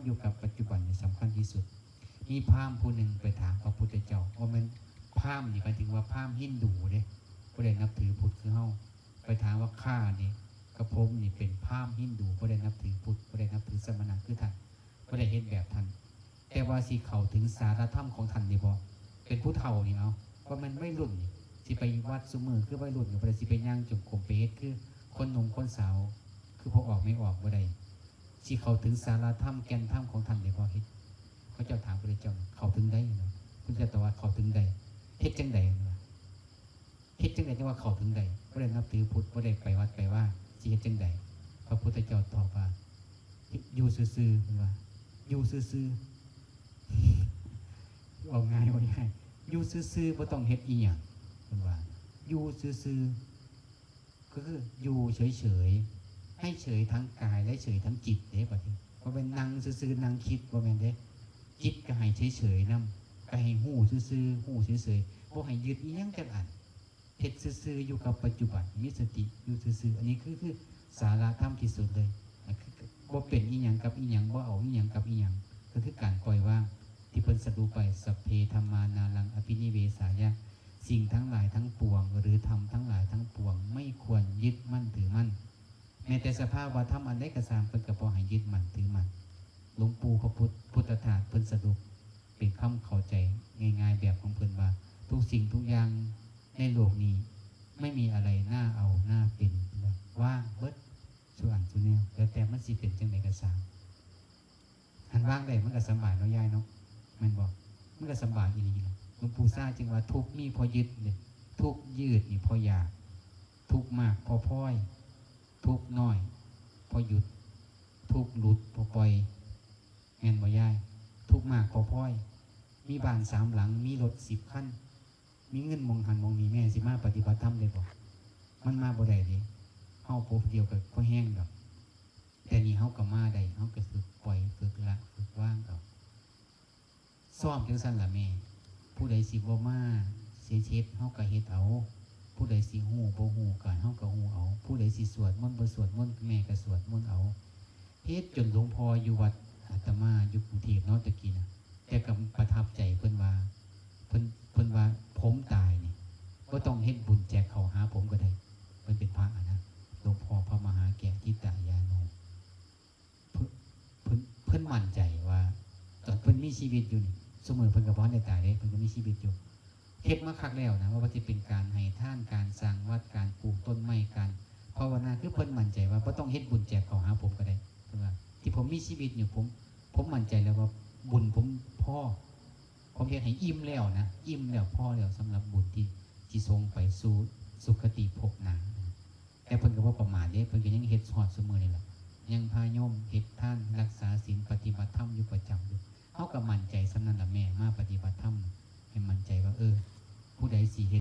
อยู่กับปัจจุบันนี่สำคัญที่สุดมีพราหมณ์ผู้หนึ่งไปถามพระพุทธเจ้าว่ามันพราหมณ์นี่หมายถึงว่าพราหมณ์ฮินดูเด้ผู้ใดนับถือพุทธคือเฮาไปถามว่าข้านี่กระผมนี่เป็นพราหมณ์ฮินดูผู้ใดนับถือพุทธผู้ใดนับถือสมณะคือท่านผู้ใดเห็นแบบท่านแต่ว่าสิเข้าถึงสารธรรมของท่านได้บ่เป็นผู้เฒ่านี่เอาว่ามันไม่รุ่นสิไปวัดซุมือคือวัยรุ่นบ่ได้สิไปย่างจงกรมไปเฮ็ดคือคนหนุ่มคนสาวคือพอออกไม่ออกบ่ได้สิเข้าถึงสารธรรมแก่นธรรมของท่านได้บ่เฮ็ดเขาเจ้าถามพระเจ้าเข้าถึงได้เนาะคุณจะตอบว่าเข้าถึงได้เฮ็ดจังได๋เฮ็ดจังได๋จังว่าเข้าถึงได้บ่ได้นับถือพุทธบ่ได้ไปวัดไปว่าสิเฮ็ดจังได๋พระพุทธเจ้าตอบว่าอยู่ซื่อๆเพิ่นว่าอยู่ซื่อๆเอาง่ายว่าง่ายอยู่ซื่อๆบ่ต้องเฮ็ดอีหยังเพิ่นว่าอยู่ซื่อๆก็คืออยู่เฉยๆให้เฉยทั้งกายและเฉยทั้งจิตเด้บัดนี้บ่แม่นนั่งซื่อๆนั่งคิดบ่แม่นเด้จิตก็ให้เฉยๆนำก็ให้ฮู้ซื่อๆฮู้เฉยๆบ่ให้ยึดอีหยังจักอันเฮ็ดซื่อๆอยู่กับปัจจุบันมีสติอยู่ซื่อๆอันนี้คือสาระธรรมที่สุดเลยบ่เป็นอีหยังกับอีหยังบ่เอาอีหยังกับอีหยังก็คือการปล่อยวางที่เพิ่นสรุปไปสัพเพธัมมานารังอภินิเวสายะสิ่งทั้งหลายทั้งปวงหรือธรรมทั้งหลายทั้งปวงไม่ควรยึดมั่นถือมั่นแม้แต่สภาวะธรรมอันใดก็ตามเพิ่นก็บ่ให้ยึดมั่นถือมั่นหลวงปู่พระพุทธทาสเพิ่นสรุปเป็นคำเข้าใจง่ายๆแบบของเพิ่นว่าทุกสิ่งทุกอย่างในโลกนี้ไม่มีอะไรน่าเอาน่าเป็นว่างเบิดส่วนสุแนวแล้วแต่มันสิเป็นจังไดก็ตามหันว่างได้มันก็สบายเนาะยายเนาะแม่นบ่มันก็สบายอีหลีล่ะหลวงปู่ซ่าจึงว่าทุกข์มีพอยึดเนี่ยทุกข์ยืดนี่พออยากทุกข์มากพอพ้อยทุกข์น้อยพอหยุดทุกข์หลุดพอปล่อยแม่นบ่ยายทุกข์มากพอพ้อยมีบ้าน3 หลังมีรถ10 คันมีเงินมองหันมองนี้แม่สิมาปฏิบัติธรรมได้บ่มันมาบ่ได้ดิเฮาพบเดียวกับพอแห้งดอกแต่นี่เฮาก็มาได้เฮาก็ฝึกปล่อยฝึกละฝึกว่างเอาซ้อมจังซั่นล่ะแม่ผู้ใดสิบ่มาเสียเช็ดเฮาก็เฮ็ดเอาผู้ใดสิฮู้บ่ฮู้ก็เฮาก็ฮู้เอาผู้ใดสิสวดมนต์บ่สวดมนต์แม่ก็สวดมนต์เอาเฮ็ดจนหลวงพ่ออยู่วัดอาตมาอยู่กรุงเทพเนาะตะกี้น่ะแต่ก็ประทับใจเพิ่นว่าเพิ่นว่าผมตายนี่บ่ต้องเฮ็ดบุญแจกข้าวหาผมก็ได้เพิ่นเป็นพระนะหลวงพ่อพระมหาแก่ทิตายาโนเพิ่นมั่นใจว่าตอนเพิ่นมีชีวิตอยู่นี่สมมุติเพิ่นก็บ่ได้ตายเด้เพิ่นก็มีชีวิตอยู่เฮ็ดมาคักแล้วนะว่าสิเป็นการให้ทานการสร้างวัดการปลูกต้นไม้การภาวนาคือเพิ่นมั่นใจว่าบ่ต้องเฮ็ดบุญแจกข้าวหาผมก็ได้เพิ่นว่าที่ผมมีชีวิตอยู่ผมมั่นใจแล้วว่าบุญผมพอผมเฮ็ดให้อิ่มแล้วนะอิ่มแล้วพอแล้วสำหรับบุญที่ส่งไปสู่สุคติภพหน้าแต่เพิ่นก็บ่ประมาทเด้เพิ่นก็ยังเฮ็ดฮอดซุมื้อนี่แหละยังพาโยมเฮ็ดทานรักษาศีลปฏิบัติธรรมอยู่ประจำอยู่เฮาก็มั่นใจสำนั้นล่ะแม่มาปฏิบัติธรรมให้มั่นใจว่าผู้ใดสิเฮ็ด